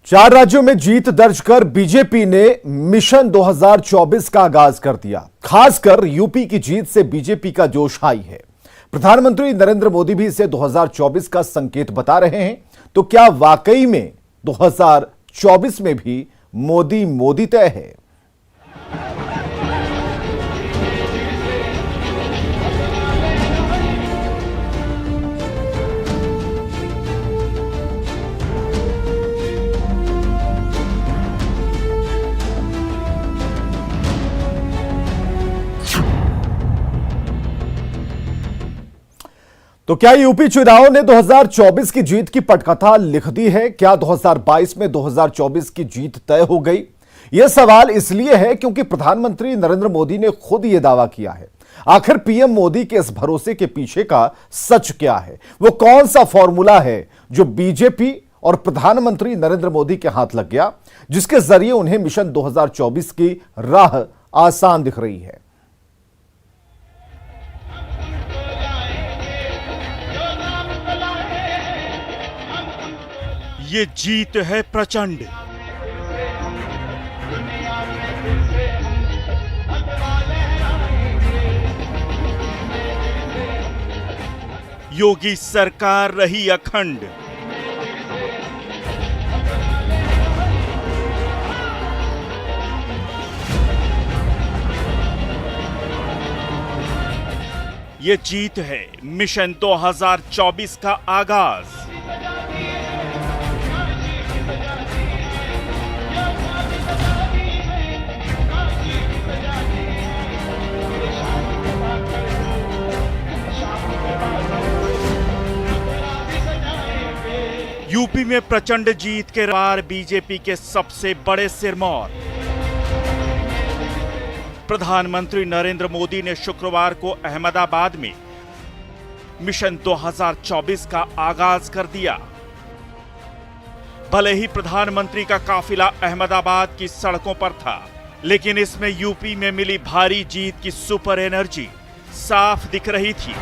4 राज्यों में जीत दर्ज कर बीजेपी ने मिशन 2024 का आगाज कर दिया। खासकर यूपी की जीत से बीजेपी का जोश हाई है। प्रधानमंत्री नरेंद्र मोदी भी इसे 2024 का संकेत बता रहे हैं। तो क्या वाकई में 2024 में भी मोदी मोदी तय है? तो क्या यूपी चुनाव ने 2024 की जीत की पटकथा लिख दी है? क्या 2022 में 2024 की जीत तय हो गई? यह सवाल इसलिए है क्योंकि प्रधानमंत्री नरेंद्र मोदी ने खुद यह दावा किया है। आखिर पीएम मोदी के इस भरोसे के पीछे का सच क्या है? वो कौन सा फॉर्मूला है जो बीजेपी और प्रधानमंत्री नरेंद्र मोदी के हाथ लग गया, जिसके जरिए उन्हें मिशन 2024 की राह आसान दिख रही है? ये जीत है प्रचंड। योगी सरकार रही अखंड। ये जीत है मिशन 2024 का आगाज। यूपी में प्रचंड जीत के बाद बीजेपी के सबसे बड़े सिरमौर प्रधानमंत्री नरेंद्र मोदी ने शुक्रवार को अहमदाबाद में मिशन 2024 का आगाज कर दिया। भले ही प्रधानमंत्री का काफिला अहमदाबाद की सड़कों पर था, लेकिन इसमें यूपी में मिली भारी जीत की सुपर एनर्जी साफ दिख रही थी।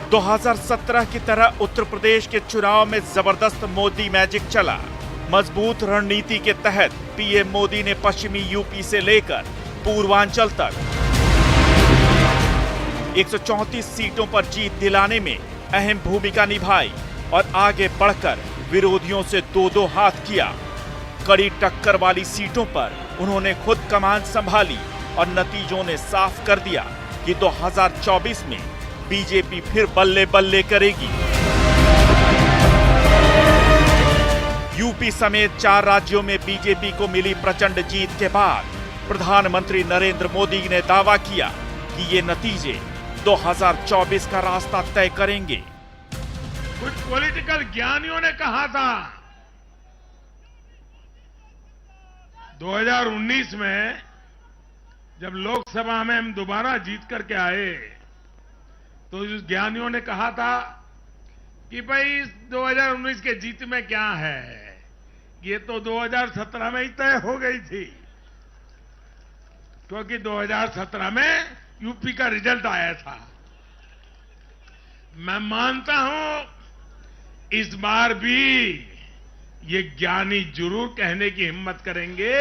तो 2017 की तरह उत्तर प्रदेश के चुनाव में जबरदस्त मोदी मैजिक चला। मजबूत रणनीति के तहत पीएम मोदी ने पश्चिमी यूपी से लेकर पूर्वांचल तक 134 सीटों पर जीत दिलाने में अहम भूमिका निभाई और आगे बढ़कर विरोधियों से दो हाथ किया। कड़ी टक्कर वाली सीटों पर उन्होंने खुद कमान संभाली और नतीजों ने साफ कर दिया कि 2024 में बीजेपी फिर बल्ले बल्ले करेगी। यूपी समेत 4 राज्यों में बीजेपी को मिली प्रचंड जीत के बाद प्रधानमंत्री नरेंद्र मोदी ने दावा किया कि ये नतीजे 2024 का रास्ता तय करेंगे। कुछ पॉलिटिकल ज्ञानियों ने कहा था 2019 में जब लोकसभा में हम दोबारा जीत करके आए तो उस ज्ञानियों ने कहा था कि भाई 2019 के जीत में क्या है, ये तो 2017 में ही तय हो गई थी, क्योंकि 2017 में यूपी का रिजल्ट आया था। मैं मानता हूं इस बार भी ये ज्ञानी जरूर कहने की हिम्मत करेंगे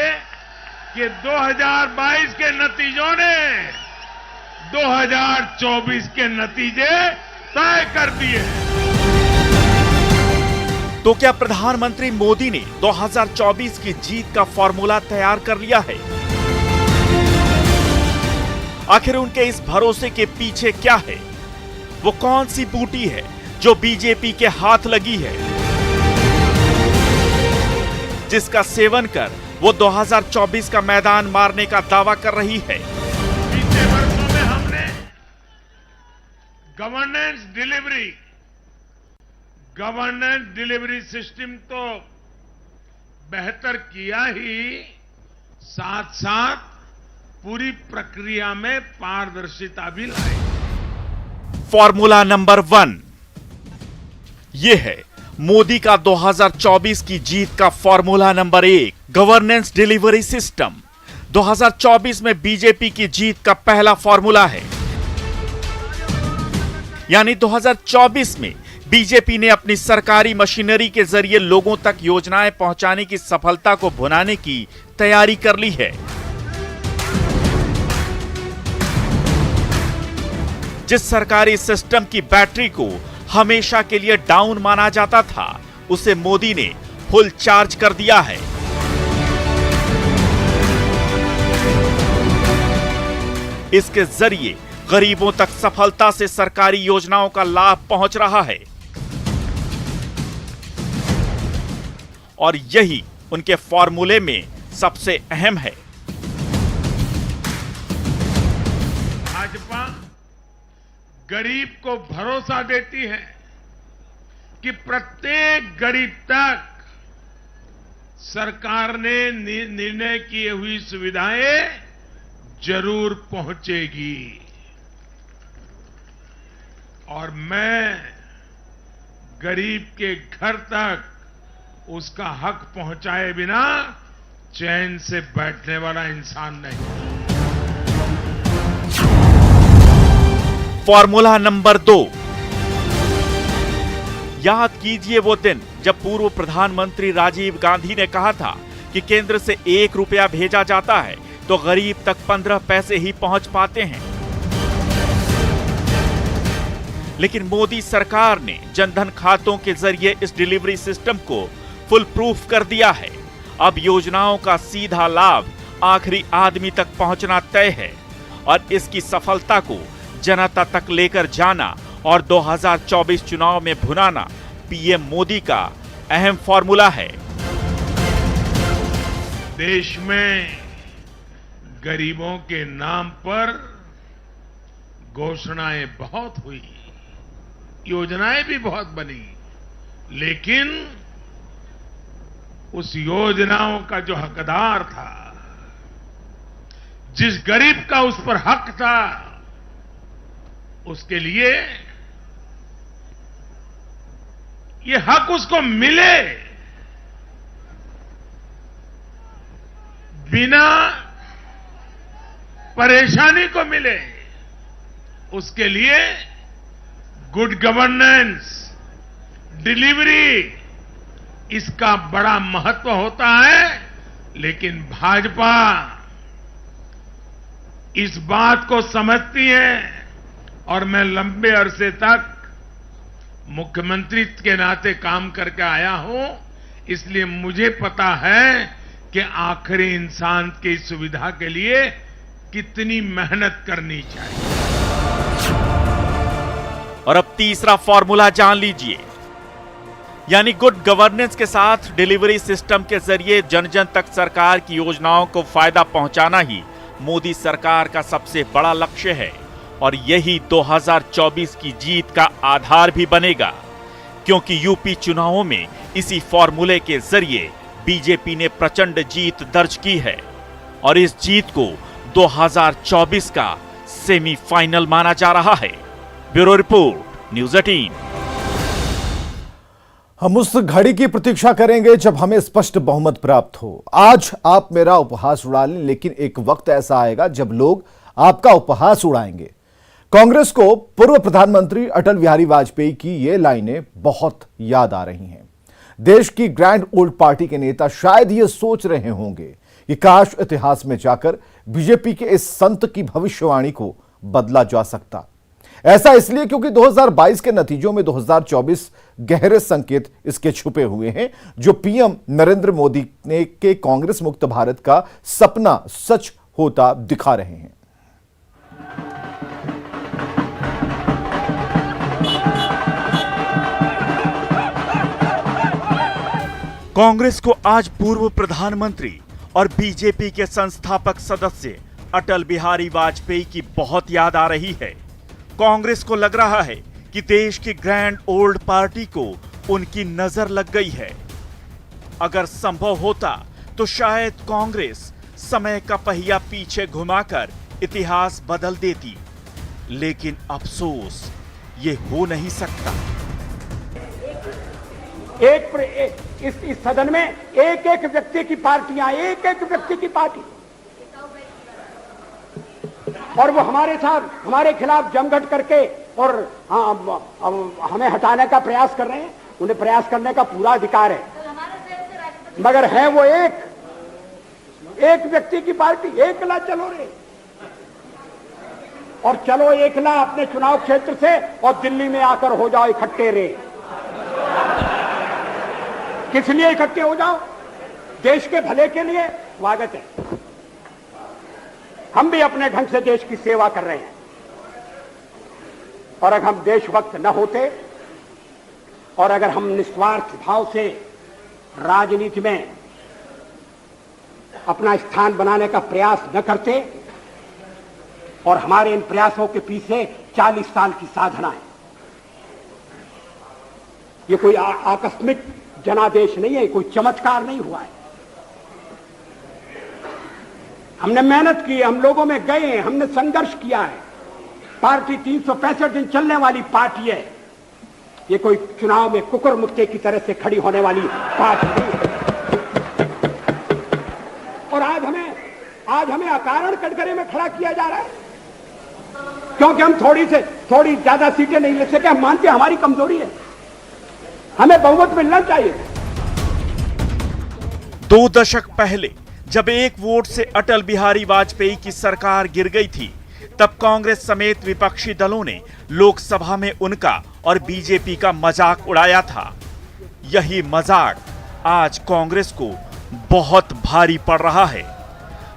कि 2022 के नतीजों ने 2024 के नतीजे तय कर दिए। तो क्या प्रधानमंत्री मोदी ने 2024 की जीत का फॉर्मूला तैयार कर लिया है? आखिर उनके इस भरोसे के पीछे क्या है? वो कौन सी बूटी है जो बीजेपी के हाथ लगी है, जिसका सेवन कर वो 2024 का मैदान मारने का दावा कर रही है? गवर्नेंस डिलीवरी सिस्टम तो बेहतर किया ही, साथ साथ पूरी प्रक्रिया में पारदर्शिता भी लाई। फॉर्मूला नंबर 1 यह है मोदी का 2024 की जीत का formula number 1, governance delivery system. 2024 में बीजेपी की जीत का पहला फॉर्मूला है। यानी 2024 में बीजेपी ने अपनी सरकारी मशीनरी के जरिए लोगों तक योजनाएं पहुंचाने की सफलता को भुनाने की तैयारी कर ली है। जिस सरकारी सिस्टम की बैटरी को हमेशा के लिए डाउन माना जाता था, उसे मोदी ने फुल चार्ज कर दिया है। इसके जरिए गरीबों तक सफलता से सरकारी योजनाओं का लाभ पहुंच रहा है और यही उनके फॉर्मूले में सबसे अहम है। भाजपा गरीब को भरोसा देती है कि प्रत्येक गरीब तक सरकार ने निर्णय किए हुई सुविधाएं जरूर पहुंचेगी और मैं गरीब के घर तक उसका हक पहुंचाए बिना चैन से बैठने वाला इंसान नहीं। Formula number 2। याद कीजिए वो दिन जब पूर्व प्रधानमंत्री राजीव गांधी ने कहा था कि केंद्र से 1 रुपया भेजा जाता है तो गरीब तक 15 पैसे ही पहुंच पाते हैं। लेकिन मोदी सरकार ने जनधन खातों के जरिए इस डिलीवरी सिस्टम को फुल प्रूफ कर दिया है। अब योजनाओं का सीधा लाभ आखिरी आदमी तक पहुंचना तय है और इसकी सफलता को जनता तक लेकर जाना और 2024 चुनाव में भुनाना पीएम मोदी का अहम फॉर्मूला है। देश में गरीबों के नाम पर घोषणाएं बहुत हुई, योजनाएं भी बहुत बनी, लेकिन उस योजनाओं का जो हकदार था, जिस गरीब का उस पर हक था, उसके लिए ये हक उसको मिले बिना परेशानी को मिले, उसके लिए गुड गवर्नेंस, डिलीवरी, इसका बड़ा महत्व होता है। लेकिन भाजपा इस बात को समझती है और मैं लंबे अरसे तक मुख्यमंत्री के नाते काम करके आया हूं, इसलिए मुझे पता है कि आखिरी इंसान की सुविधा के लिए कितनी मेहनत करनी चाहिए। और अब तीसरा फॉर्मूला जान लीजिए, यानी गुड गवर्नेंस के साथ डिलीवरी सिस्टम के जरिए जन जन तक सरकार की योजनाओं को फायदा पहुंचाना ही मोदी सरकार का सबसे बड़ा लक्ष्य है और यही 2024 की जीत का आधार भी बनेगा, क्योंकि यूपी चुनावों में इसी फॉर्मूले के जरिए बीजेपी ने प्रचंड जीत दर्ज की है और इस जीत को 2024 का सेमीफाइनल माना जा रहा है। Bureau report, news 18। हम उस घड़ी की प्रतीक्षा करेंगे जब हमें स्पष्ट बहुमत प्राप्त हो। आज आप मेरा उपहास उड़ा लें, लेकिन एक वक्त ऐसा आएगा जब लोग आपका उपहास उड़ाएंगे। कांग्रेस को पूर्व प्रधानमंत्री अटल बिहारी वाजपेयी की ये लाइनें बहुत याद आ रही हैं। देश की ग्रैंड ओल्ड पार्टी के नेता शायद ये सोच रहे होंगे कि काश इतिहास में जाकर बीजेपी के इस संत की भविष्यवाणी को बदला जा सकता। ऐसा इसलिए क्योंकि 2022 के नतीजों में 2024 गहरे संकेत इसके छुपे हुए हैं, जो पीएम नरेंद्र मोदी ने के कांग्रेस मुक्त भारत का सपना सच होता दिखा रहे हैं। कांग्रेस को आज पूर्व प्रधानमंत्री और बीजेपी के संस्थापक सदस्य अटल बिहारी वाजपेयी की बहुत याद आ रही है। कांग्रेस को लग रहा है कि देश की ग्रैंड ओल्ड पार्टी को उनकी नजर लग गई है। अगर संभव होता तो शायद कांग्रेस समय का पहिया पीछे घुमाकर इतिहास बदल देती, लेकिन अफसोस ये हो नहीं सकता। इस सदन में एक एक व्यक्ति की पार्टियां, एक एक व्यक्ति की पार्टी, और वो हमारे साथ हमारे खिलाफ जमघट करके और हमें हटाने का प्रयास कर रहे हैं। उन्हें प्रयास करने का पूरा अधिकार है, मगर है वो एक व्यक्ति की पार्टी। एकला चलो रे, और चलो एकला अपने चुनाव क्षेत्र से और दिल्ली में आकर हो जाओ इकट्ठे रे। किस लिए इकट्ठे हो जाओ? देश के भले के लिए। स्वागत है, हम भी अपने ढंग से देश की सेवा कर रहे हैं, और अगर हम देशभक्त न होते और अगर हम निस्वार्थ भाव से राजनीति में अपना स्थान बनाने का प्रयास न करते, और हमारे इन प्रयासों के पीछे 40 साल की साधना है। ये कोई आकस्मिक जनादेश नहीं है, कोई चमत्कार नहीं हुआ है। हमने मेहनत की, हम लोगों में गए, हमने संघर्ष किया है। पार्टी 365 दिन चलने वाली पार्टी है। ये कोई चुनाव में कुकुर मुक्के की तरह से खड़ी होने वाली पार्टी नहीं है। और आज हमें अकारण कटघरे में खड़ा किया जा रहा है, क्योंकि हम थोड़ी ज्यादा सीटें नहीं ले सके। हम मानते हैं हमारी कमजोरी है, हमें बहुमत मिलना चाहिए। 2 दशक पहले जब एक वोट से अटल बिहारी वाजपेयी की सरकार गिर गई थी, तब कांग्रेस समेत विपक्षी दलों ने लोकसभा में उनका और बीजेपी का मजाक उड़ाया था। यही मजाक आज कांग्रेस को बहुत भारी पड़ रहा है।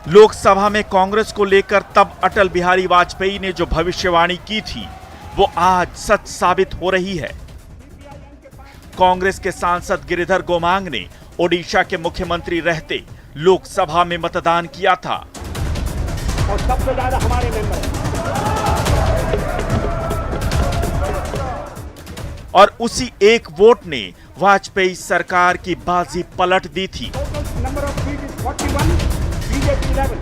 लोकसभा में कांग्रेस को लेकर तब अटल बिहारी वाजपेयी ने जो भविष्यवाणी की थी, वो आज सच साबित हो रही है। कांग्रेस के सांसद गिरिधर गोमांग ने ओडिशा के मुख्यमंत्री रहते लोकसभा में मतदान किया था, और सबसे ज्यादा हमारे मेंबर, और उसी एक वोट ने वाजपेयी सरकार की बाजी पलट दी थी। Number of seat is 41, BJP 11।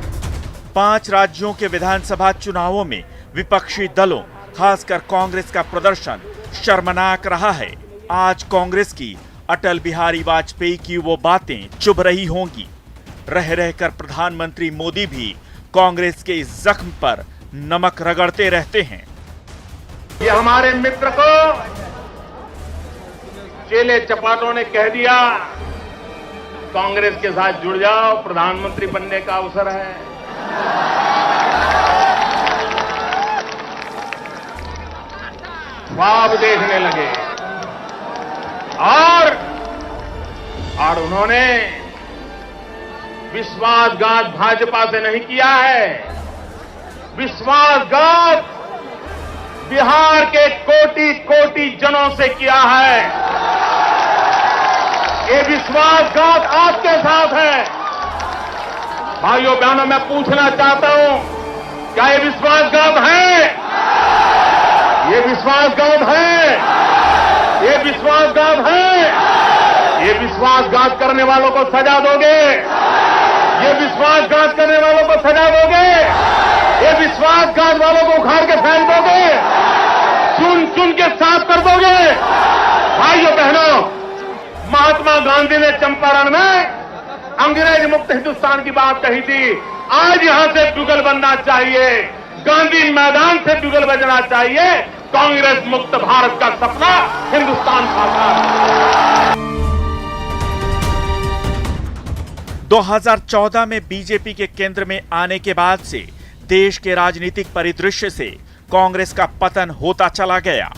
5 राज्यों के विधानसभा चुनावों में विपक्षी दलों, खासकर कांग्रेस का प्रदर्शन शर्मनाक रहा है। आज कांग्रेस की अटल बिहारी वाजपेयी की वो बातें चुभ रही होंगी। रह रहकर प्रधानमंत्री मोदी भी कांग्रेस के इस जख्म पर नमक रगड़ते रहते हैं। ये हमारे मित्र को चेले चपाटों ने कह दिया कांग्रेस के साथ जुड़ जाओ, प्रधानमंत्री बनने का अवसर है। ख्वाब देखने लगे, और उन्होंने विश्वासघात भाजपा से नहीं किया है, विश्वासघात बिहार के कोटि कोटि जनों से किया है। ये विश्वासघात आपके साथ है। भाइयों बहनों, मैं पूछना चाहता हूं, क्या ये विश्वासघात है? ये विश्वासघात है? ये विश्वासघात है? ये विश्वासघात करने वालों को सजा दोगे? ये विश्वासघात करने वालों को सजा दोगे? ये विश्वासघात वालों को उखाड़ के फेंक दोगे? चुन चुन के साफ कर दोगे? भाइयों बहनों, महात्मा गांधी ने चंपारण में अंग्रेज मुक्त हिंदुस्तान की बात कही थी। आज यहां से जुगल बनना चाहिए, गांधी मैदान से जुगल बजना चाहिए। कांग्रेस मुक्त भारत का सपना हिंदुस्तान साकार है। 2014 में बीजेपी के केंद्र में आने के बाद से देश के राजनीतिक परिदृश्य से कांग्रेस का पतन होता चला गया।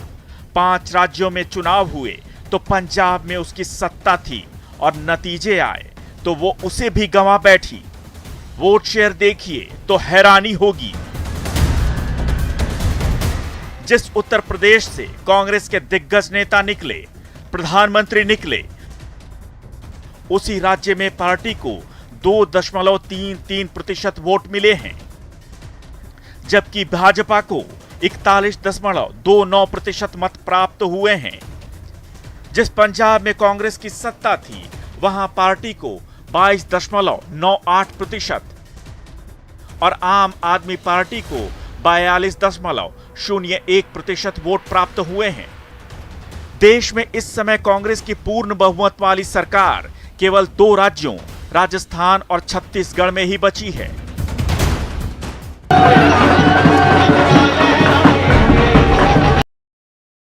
5 राज्यों में चुनाव हुए तो पंजाब में उसकी सत्ता थी, और नतीजे आए तो वो उसे भी गंवा बैठी। वोट शेयर देखिए तो हैरानी होगी। जिस उत्तर प्रदेश से कांग्रेस के दिग्गज नेता निकले, प्रधानमंत्री निकले, उसी राज्य में पार्टी को 2.33% वोट मिले हैं, जबकि भाजपा को 41.29% मत प्राप्त हुए हैं। जिस पंजाब में कांग्रेस की सत्ता थी, वहां पार्टी को 22.98% और आम आदमी पार्टी को 42.01% वोट प्राप्त हुए हैं। देश में इस समय कांग्रेस की पूर्ण बहुमत वाली सरकार केवल 2 राज्यों, राजस्थान और छत्तीसगढ़ में ही बची है।